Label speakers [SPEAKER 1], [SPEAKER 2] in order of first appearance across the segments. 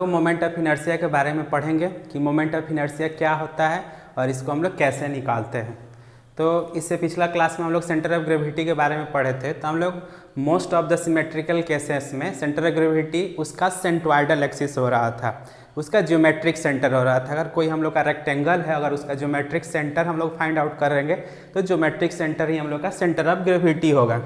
[SPEAKER 1] लोग moment of inertia के बारे में पढ़ेंगे कि मोमेंट ऑफ इनर्शिया क्या होता है और इसको हम लोग कैसे निकालते हैं। तो इससे पिछला क्लास में हम लोग सेंटर ऑफ ग्रेविटी के बारे में पढ़े थे। तो हम लोग most of the symmetrical cases में सेंटर ऑफ ग्रेविटी उसका सेंट्रॉइडल एक्सिस हो रहा था, उसका ज्योमेट्रिक सेंटर हो रहा था। अगर कोई हम लोग का रेक्टेंगल है, अगर उसका ज्योमेट्रिक सेंटर हम लोग फाइंड आउट करेंगे तो ज्योमेट्रिक सेंटर ही हम लोग का सेंटर ऑफ ग्रेविटी होगा।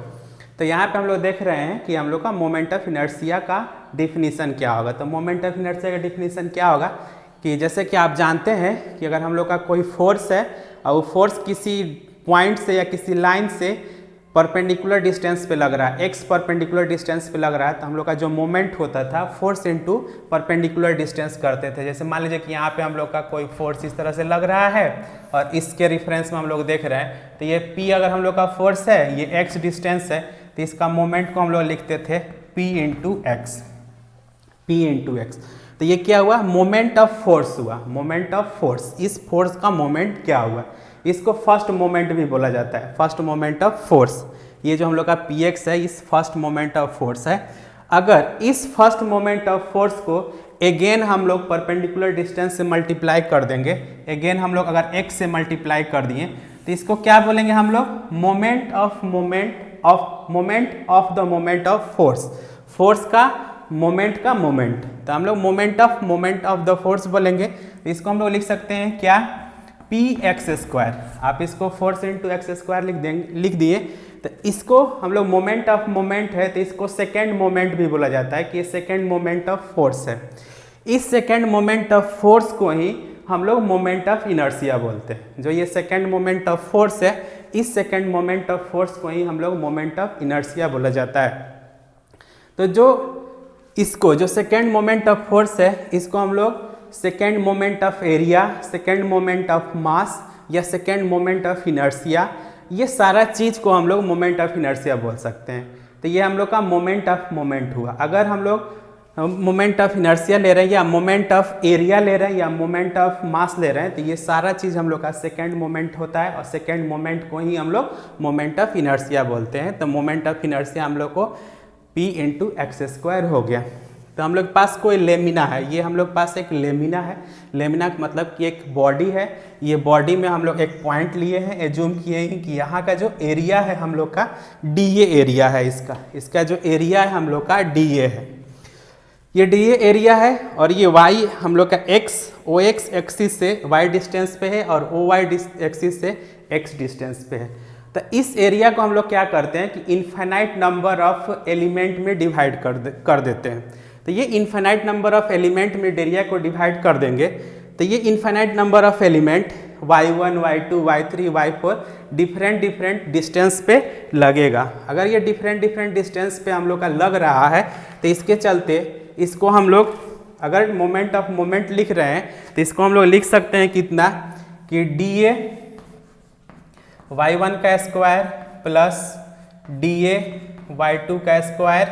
[SPEAKER 1] तो यहाँ पे हम लोग देख रहे हैं कि हम लोग का मोमेंट ऑफ इनर्शिया का डिफिनीसन क्या होगा। तो मोमेंट ऑफ इनर्शिया का डिफिनीसन क्या होगा कि जैसे कि आप जानते हैं कि अगर हम लोग का कोई फोर्स है और वो फोर्स किसी पॉइंट से या किसी लाइन से परपेंडिकुलर डिस्टेंस पे लग रहा है, एक्स परपेंडिकुलर डिस्टेंस पे लग रहा है, तो हम लोग का जो मोमेंट होता था फोर्स इनटू परपेंडिकुलर डिस्टेंस करते थे। जैसे मान लीजिए कि यहाँ पे हम लोग का कोई फोर्स इस तरह से लग रहा है और इसके रिफरेंस में हम लोग देख रहे हैं, तो ये P अगर हम लोग का फोर्स है, ये x डिस्टेंस है, तो इसका मोमेंट को हम लोग लिखते थे P इंटू एक्स। तो ये क्या हुआ, मोमेंट ऑफ फोर्स हुआ, मोमेंट ऑफ फोर्स। इस फोर्स का मोमेंट क्या हुआ, इसको फर्स्ट मोमेंट भी बोला जाता है, फर्स्ट मोमेंट ऑफ फोर्स। ये जो हम लोग का px है, इस फर्स्ट मोमेंट ऑफ फोर्स है। अगर इस फर्स्ट मोमेंट ऑफ फोर्स को अगेन हम लोग परपेंडिकुलर डिस्टेंस से मल्टीप्लाई कर देंगे, अगेन हम लोग अगर x से मल्टीप्लाई कर दिए तो इसको क्या बोलेंगे हम लोग, moment of the moment of force, force का मोमेंट का मोमेंट। तो हम लोग मोमेंट ऑफ द फोर्स बोलेंगे। तो इसको हम लोग लिख सकते हैं क्या, पी एक्स स्क्वायर। आप इसको फोर्स इंटू एक्स स्क्वायर लिख दिए। तो इसको हम लोग मोमेंट ऑफ मोमेंट है, तो इसको सेकेंड मोमेंट भी बोला जाता है कि ये सेकेंड मोमेंट ऑफ फोर्स है। इस सेकेंड मोमेंट ऑफ फोर्स को ही हम लोग मोमेंट ऑफ इनर्शिया बोलते हैं। जो ये सेकेंड मोमेंट ऑफ फोर्स है, इस सेकेंड मोमेंट ऑफ फोर्स को ही हम लोग मोमेंट ऑफ इनर्शिया बोला जाता है। तो जो सेकेंड मोमेंट ऑफ फोर्स है, इसको हम लोग second moment of area, second moment of mass या सेकेंड मोमेंट ऑफ इनर्शिया, ये सारा चीज़ को हम लोग मोमेंट ऑफ इनर्शिया बोल सकते हैं। तो ये हम लोग का मोमेंट ऑफ मोमेंट हुआ। अगर हम लोग मोमेंट ऑफ इनर्शिया ले रहे हैं या मोमेंट ऑफ एरिया ले रहे हैं या मोमेंट ऑफ मास ले रहे हैं, तो ये सारा चीज़ हम लोग का सेकेंड मोमेंट होता है और सेकेंड मोमेंट को ही हम लोग मोमेंट ऑफ इनर्शिया बोलते हैं। तो मोमेंट ऑफ इनर्शिया हम लोग को P इंटू एक्स स्क्वायर हो गया। तो हम लोग के पास कोई लेमिना है, ये हम लोग के पास एक लेमिना है। लेमिना का मतलब कि एक बॉडी है, ये बॉडी में हम लोग एक पॉइंट लिए हैं, एज्यूम किए हैं कि यहाँ का जो एरिया है हम लोग का DA एरिया है, इसका जो एरिया है हम लोग का DA है, ये DA एरिया है। और ये y हम लोग का OX एक्सिस से y डिस्टेंस पे है और OY एक्सिस से x डिस्टेंस पे है। तो इस एरिया को हम लोग क्या करते हैं कि इनफाइनाइट नंबर ऑफ एलिमेंट में डिवाइड कर देते हैं। तो ये इनफाइनाइट नंबर ऑफ एलिमेंट में एरिया को डिवाइड कर देंगे, तो ये infinite number of element y1, y2, y3, y4 different distance पे लगेगा। अगर ये डिफरेंट डिस्टेंस पे हम लोग का लग रहा है, तो इसके चलते इसको हम लोग अगर मोमेंट ऑफ मोमेंट लिख रहे हैं तो इसको हम लोग लिख सकते हैं कितना, कि DA y1 का स्क्वायर प्लस DA y2 का स्क्वायर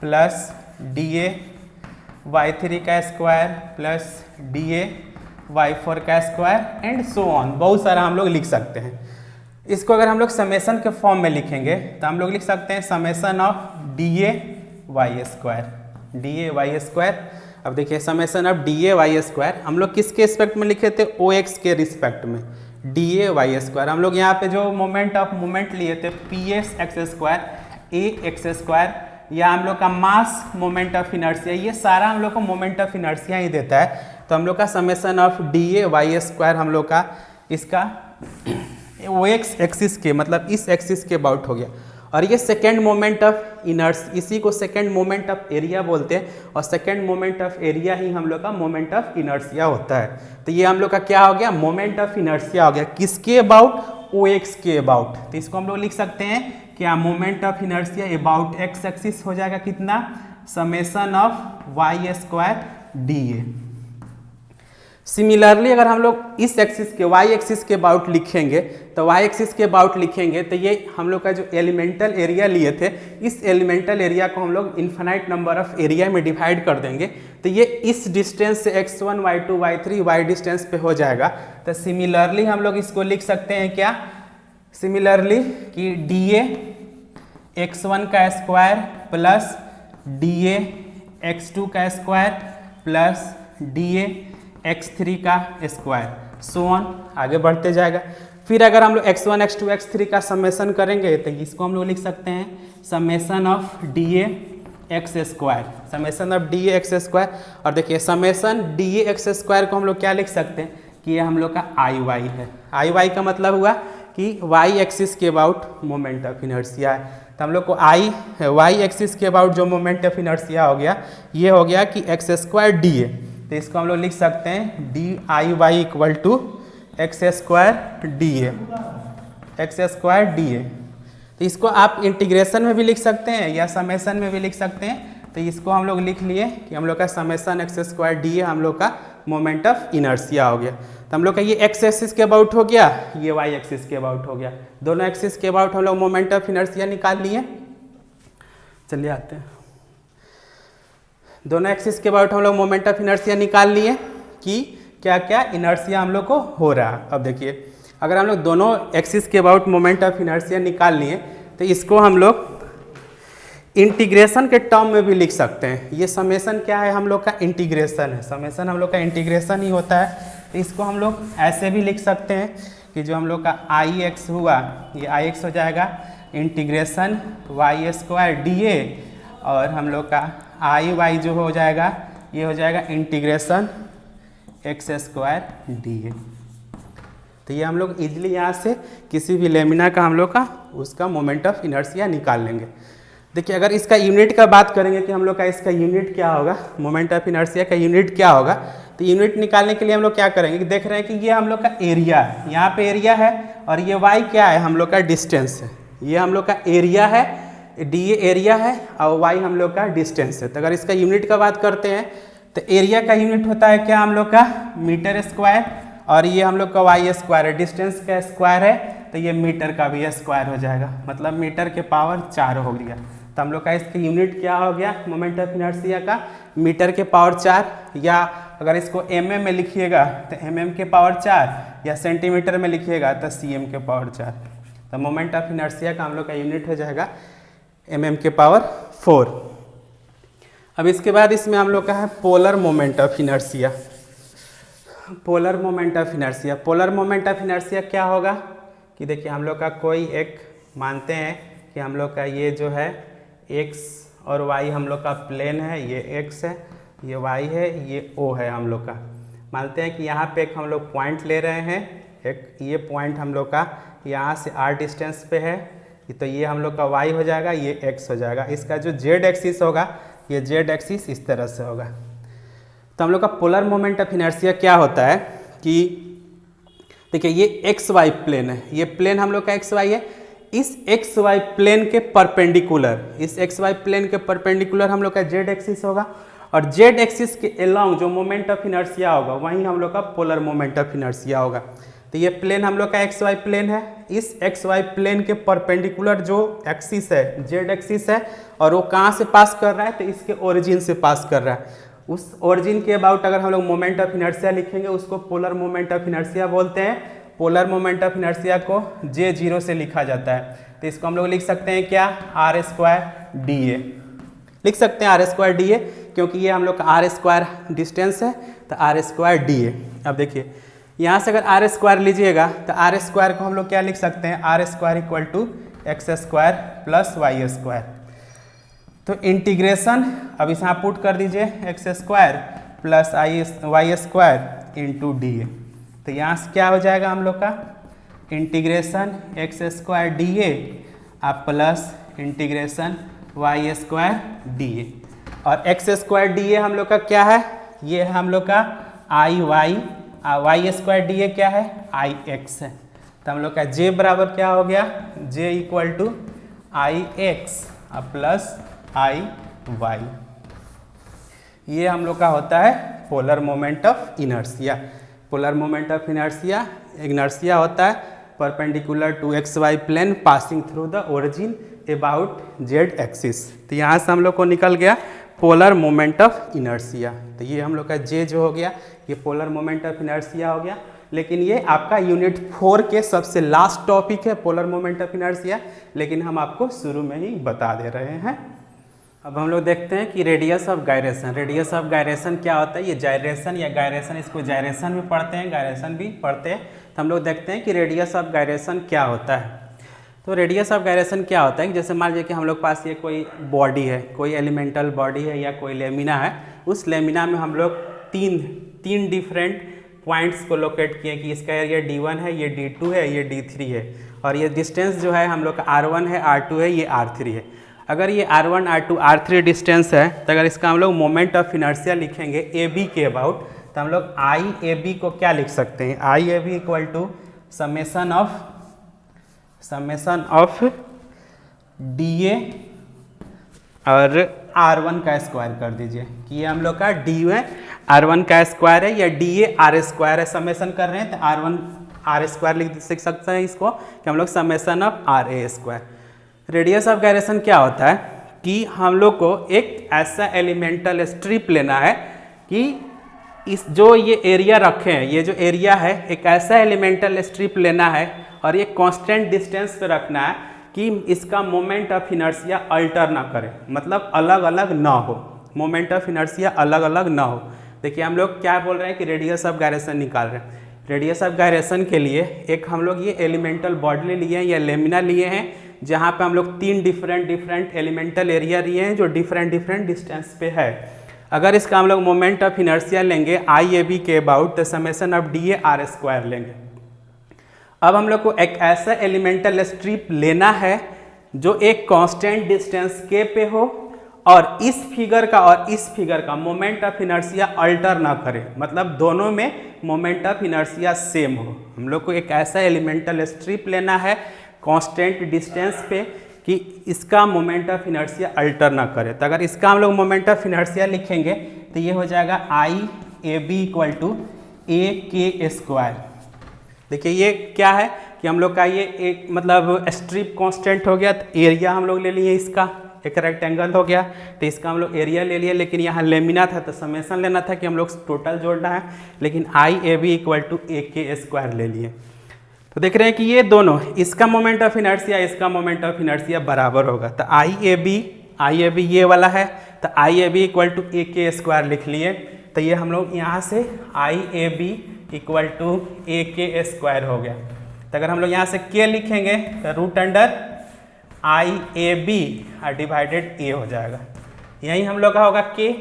[SPEAKER 1] प्लस DA y3 का स्क्वायर प्लस DA y4 का स्क्वायर एंड सो ऑन। बहुत सारा हम लोग लिख सकते हैं। इसको अगर हम लोग समेसन के फॉर्म में लिखेंगे तो हम लोग लिख सकते हैं summation of DA y square. अब देखिए summation of DA y square हम लोग किसके रिस्पेक्ट में लिखे थे, OX के रिस्पेक्ट में, DA y स्क्वायर। हम लोग यहाँ पे जो मोमेंट ऑफ मोमेंट लिए थे PS x square AX square, या हम लोग का मास मोमेंट ऑफ इनर्शिया, ये सारा हम लोग को मोमेंट ऑफ इनर्शिया ही देता है। तो हम लोग का summation of DA y square हम लोग का इसका OX एक्सिस के मतलब इस एक्सिस के अबाउट हो गया। और ये सेकेंड मोमेंट ऑफ इनर्स, इसी को सेकेंड मोमेंट ऑफ एरिया बोलते हैं और सेकेंड मोमेंट ऑफ एरिया ही हम लोग का मोमेंट ऑफ इनर्शिया होता है। तो ये हम लोग का क्या हो गया, मोमेंट ऑफ इनर्शिया हो गया। किसके अबाउट, OX के अबाउट। तो इसको हम लोग लिख सकते हैं क्या, moment of inertia about x axis हो जाएगा कितना, summation of y square DA। Similarly अगर हम लोग इस एक्सिस के y एक्सिस के अबाउट लिखेंगे, तो y एक्सिस के अबाउट लिखेंगे तो ये हम लोग का जो एलिमेंटल एरिया लिए थे, इस एलिमेंटल एरिया को हम लोग इन्फिनाइट नंबर ऑफ एरिया में डिवाइड कर देंगे, तो ये इस डिस्टेंस से x1, y2, y3, y distance पे हो जाएगा। तो सिमिलरली हम लोग इसको लिख सकते हैं क्या, सिमिलरली कि DA x1 का स्क्वायर प्लस dA x2 का स्क्वायर प्लस dA x3 का स्क्वायर सो ऑन आगे बढ़ते जाएगा। फिर अगर हम लोग x1 x2 x3 का समेशन करेंगे तो इसको हम लोग लिख सकते हैं summation of dA X square, summation of dA X square. और देखिए समेशन dA एक्स स्क्वायर को हम लोग क्या लिख सकते हैं कि ये हम लोग का आई वाई है। आई वाई का मतलब हुआ कि वाई एक्सिस के अबाउट मोमेंट ऑफ इनर्शिया है, तो हम लोग को वाई एक्सिस के अबाउट जो मोमेंट ऑफ इनर्शिया हो गया ये हो गया कि एक्स स्क्वायर dA। तो इसको हम लोग लिख सकते हैं D I Y equal to X square dA, X square dA। तो इसको आप इंटीग्रेशन में भी लिख सकते हैं या समेशन में भी लिख सकते हैं। तो इसको हम लोग लिख लिए कि हम लोग का समेशन एक्स स्क्वायर dA हम लोग का मोमेंट ऑफ इनर्शिया हो गया। तो हम लोग का ये एक्स एक्सिस के अबाउट हो गया, ये वाई एक्सिस के अबाउट हो गया, दोनों एक्सिस के अबाउट हम लोग मोमेंट ऑफ इनर्शिया निकाल लिए। चलिए आते हैं, दोनों एक्सिस के अबाउट हम लोग मोमेंट ऑफ इनर्शिया निकाल लिए कि क्या क्या इनर्शिया हम लोग को हो रहा है। अब देखिए अगर हम लोग दोनों एक्सिस के अबाउट मोमेंट ऑफ इनर्शिया निकाल लिए तो इसको हम लोग इंटीग्रेशन के टर्म में भी लिख सकते हैं। ये समेशन क्या है हम लोग का इंटीग्रेशन है, समेशन हम लोग का इंटीग्रेशन ही होता है। तो इसको हम लोग ऐसे भी लिख सकते हैं कि जो हम लोग का आई एक्स हुआ ये आई एक्स हो जाएगा इंटीग्रेशन वाई स्क्वायर dA और हम लोग का आई वाई जो हो जाएगा ये हो जाएगा इंटीग्रेशन एक्स स्क्वायर dA। तो ये हम लोग इजीली यहाँ से किसी भी लेमिना का हम लोग का उसका मोमेंट ऑफ इनर्शिया निकाल लेंगे। देखिए अगर इसका यूनिट का बात करेंगे कि हम लोग का इसका यूनिट क्या होगा, मोमेंट ऑफ इनर्शिया का यूनिट क्या होगा, तो यूनिट निकालने के लिए हम लोग क्या करेंगे कि देख रहे हैं कि ये हम लोग का एरिया है, यहाँ पे एरिया है और ये वाई क्या है हम लोग का डिस्टेंस है। ये हम लोग का एरिया है, dA एरिया है और वाई हम लोग का डिस्टेंस है। तो अगर इसका यूनिट का बात करते हैं तो एरिया का यूनिट होता है क्या हम लोग का मीटर स्क्वायर और ये हम लोग का वाई स्क्वायर है, डिस्टेंस का स्क्वायर है तो ये मीटर का भी स्क्वायर हो जाएगा, मतलब मीटर के पावर 4 हो गया। तो हम लोग का इसका यूनिट क्या हो गया मोमेंट ऑफ इनर्शिया का मीटर के पावर 4, या अगर इसको mm में लिखिएगा तो mm के पावर 4 या सेंटीमीटर में लिखिएगा तो cm के पावर 4। तो मोमेंट ऑफ इनर्शिया का हम लोग का यूनिट हो जाएगा mm के पावर 4। अब इसके बाद इसमें हम लोग का है polar moment of inertia. Polar moment of inertia, polar moment of inertia क्या होगा कि देखिए हम लोग का कोई एक मानते हैं कि हम लोग का ये जो है x और y हम लोग का प्लेन है, ये x है ये y है ये o है हम लोग का। मानते हैं कि यहाँ पे एक हम लोग पॉइंट ले रहे हैं, एक ये पॉइंट हम लोग का यहाँ से r डिस्टेंस पे है, तो ये हम लोग का y हो जाएगा ये x हो जाएगा। इसका जो z एक्सिस होगा ये z एक्सिस इस तरह से होगा। तो हम लोग का पोलर मोमेंट ऑफ इनर्शिया क्या होता है कि देखिए ये एक्स वाई प्लेन है, ये प्लेन हम लोग का एक्स वाई है, इस एक्स वाई प्लेन के परपेंडिकुलर, इस एक्स वाई प्लेन के परपेंडिकुलर हम लोग का जेड एक्सिस होगा और जेड एक्सिस के अलोंग जो मोमेंट ऑफ इनर्शिया होगा वहीं हम लोग का पोलर मोमेंट ऑफ इनर्शिया होगा। तो ये प्लेन हम लोग का एक्स वाई प्लेन है, इस एक्स वाई प्लेन के परपेंडिकुलर जो एक्सिस है जेड एक्सिस है और वो कहाँ से पास कर रहा है तो इसके ओरिजिन से पास कर रहा है। उस ओरिजिन के अबाउट अगर हम लोग मोमेंट ऑफ इनर्शिया लिखेंगे उसको पोलर मोमेंट ऑफ इनर्शिया बोलते हैं। पोलर मोमेंट ऑफ इनर्शिया को J0 से लिखा जाता है, तो इसको हम लोग लिख सकते हैं क्या आर स्क्वायर dA, लिख सकते हैं आर स्क्वायर dA क्योंकि ये हम लोग का आर स्क्वायर डिस्टेंस है तो आर स्क्वायर dA। अब देखिए यहाँ से अगर आर स्क्वायर लीजिएगा तो आर स्क्वायर को हम लोग क्या लिख सकते हैं R square equal to X square plus Y square. तो इंटीग्रेशन अब इस यहाँ पुट कर दीजिए X square plus Y square into dA। तो यहाँ से क्या हो जाएगा हम लोग का इंटीग्रेशन एक्स स्क्वायर dA आप plus integration Y square dA। और एक्स स्क्वायर dA हम लोग का क्या है, ये हम लोग का आई वाई स्क्वायर dA क्या है आई एक्स है। तो हम लोग का J बराबर क्या हो गया J equal to I X plus I Y. ये हम लोग का होता है polar moment of inertia. Polar moment of inertia होता है perpendicular to X Y plane passing through the origin about Z axis. तो यहाँ से हम लोग को निकल गया पोलर मोमेंट ऑफ इनर्शिया। तो ये हम लोग का J जो हो गया ये पोलर मोमेंट ऑफ इनर्शिया हो गया। लेकिन ये आपका यूनिट 4 के सबसे लास्ट टॉपिक है पोलर मोमेंट ऑफ इनर्शिया, लेकिन हम आपको शुरू में ही बता दे रहे हैं। अब हम लोग देखते हैं कि radius of gyration. Radius of gyration क्या होता है? ये जायरेशन या गायरेशन, इसको जायरेशन भी पढ़ते हैं, गायरेशन भी पढ़ते हैं। तो हम लोग देखते हैं कि रेडियस ऑफ गायरेशन क्या होता है। तो रेडियस ऑफ गायरेशन क्या होता है कि जैसे मान लीजिए कि हम लोग पास ये कोई बॉडी है, कोई एलिमेंटल बॉडी है या कोई लेमिना है। उस लेमिना में हम लोग तीन डिफरेंट पॉइंट्स को लोकेट किए कि इसका एरिया D1 है, ये D2 है, ये D3 है, और ये डिस्टेंस जो है हम लोग का R1 है, R2 है, ये R3 है। अगर ये R1, R2, R3 डिस्टेंस है तो अगर इसका हम लोग मोमेंट ऑफ इनर्शिया लिखेंगे AB के अबाउट, तो हम लोग IAB को क्या लिख सकते हैं? IAB equal to summation of DA और R1 का स्क्वायर कर दीजिए कि ये हम लोग का DA R1 का स्क्वायर है या DA R स्क्वायर है। समेसन कर रहे हैं तो R1 R स्क्वायर लिख सकते हैं इसको कि हम लोग summation of RA square. Radius of gyration क्या होता है कि हम लोग को एक ऐसा एलिमेंटल स्ट्रिप लेना है कि इस जो ये एरिया रखे हैं, ये जो एरिया है, एक ऐसा एलिमेंटल स्ट्रिप लेना है और ये कांस्टेंट डिस्टेंस पे रखना है कि इसका मोमेंट ऑफ इनर्शिया अल्टर ना करे, मतलब अलग अलग ना हो, मोमेंट ऑफ इनर्शिया अलग अलग ना हो। देखिए हम लोग क्या बोल रहे हैं कि रेडियस ऑफ गायरेशन निकाल रहे हैं। रेडियस ऑफ गायरेशन के लिए एक हम लोग ये एलिमेंटल बॉडी लिए हैं या लेमिना लिए हैं, जहाँ पे हम लोग 3 डिफरेंट एलिमेंटल एरिया लिए हैं जो डिफरेंट डिस्टेंस पे है। अगर इसका हम लोग मोमेंट ऑफ इनर्शिया लेंगे IAB के अबाउट, तो summation of DA R square लेंगे। अब हम लोग को एक ऐसा एलिमेंटल स्ट्रिप लेना है जो एक कांस्टेंट डिस्टेंस K पे हो और इस फिगर का और इस फिगर का मोमेंट ऑफ इनर्शिया अल्टर ना करे, मतलब दोनों में मोमेंट ऑफ इनर्शिया सेम हो। हम लोग को एक ऐसा एलिमेंटल स्ट्रिप लेना है कांस्टेंट डिस्टेंस पे कि इसका मोमेंट ऑफ इनर्शिया अल्टर ना करे। तो अगर इसका हम लोग मोमेंट ऑफ इनर्शिया लिखेंगे तो ये हो जाएगा IAB equal to AK square. देखिए ये क्या है कि हम लोग का ये एक मतलब स्ट्रिप कांस्टेंट हो गया, तो एरिया हम लोग ले लिए, इसका एक रेक्टेंगल हो गया तो इसका हम लोग एरिया ले लिए, लेकिन यहाँ लेमिना था तो समेसन लेना था कि हम लोग टोटल जोड़ना है, लेकिन IAB equal to AK square ले लिए। तो देख रहे हैं कि ये दोनों, इसका मोमेंट ऑफ इनर्शिया, इसका मोमेंट ऑफ इनर्शिया बराबर होगा। तो IAB ये वाला है तो IAB equal to AK square लिख लिए। तो ये हम लोग यहाँ से IAB equal to AK square हो गया। तो अगर हम लोग यहाँ से K लिखेंगे तो root under IAB divided A हो जाएगा। यही हम लोग का होगा K।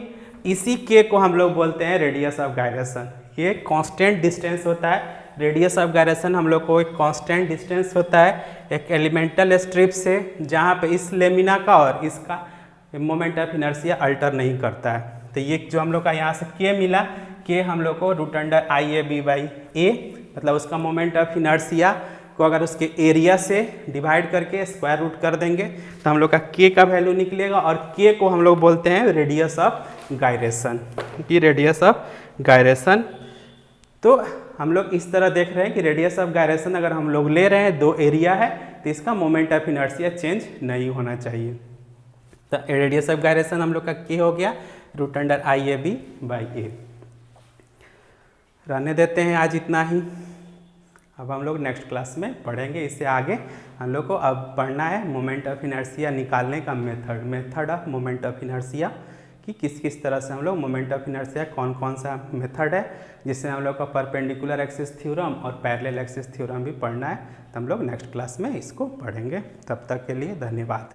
[SPEAKER 1] इसी K को हम लोग बोलते हैं रेडियस ऑफ गायरेशन। ये कांस्टेंट डिस्टेंस होता है। रेडियस ऑफ गायरेशन हम लोग को एक कांस्टेंट डिस्टेंस होता है एक एलिमेंटल स्ट्रिप से, जहाँ पे इस लेमिना का और इसका मोमेंट ऑफ इनर्शिया अल्टर नहीं करता है। तो ये जो हम लोग का यहाँ से K मिला, K हम लोग को root under IAB by A, मतलब उसका मोमेंट ऑफ इनर्शिया को अगर उसके एरिया से डिवाइड करके स्क्वायर रूट कर देंगे तो हम लोग का K का वैल्यू निकलेगा, और K को हम लोग बोलते हैं रेडियस ऑफ गायरेशन की रेडियस ऑफ गायरेशन। तो हम लोग इस तरह देख रहे हैं कि रेडियस ऑफ गायरेशन अगर हम लोग ले रहे हैं, दो एरिया है, तो इसका मोमेंट ऑफ इनर्शिया चेंज नहीं होना चाहिए। तो रेडियस ऑफ गायरेशन हम लोग का K हो गया root under IAB by A। रहने देते हैं आज इतना ही। अब हम लोग नेक्स्ट क्लास में पढ़ेंगे, इससे आगे हम लोग को अब पढ़ना है मोमेंट ऑफ इनर्शिया निकालने का method of moment of inertia, कि किस किस तरह से हम लोग मोमेंट ऑफ इनर्शिया कौन कौन सा मेथड है, जिससे हम लोग का परपेंडिकुलर एक्सिस थ्योरम और पैरेलल एक्सिस थ्योरम भी पढ़ना है। तो हम लोग नेक्स्ट क्लास में इसको पढ़ेंगे। तब तक के लिए धन्यवाद।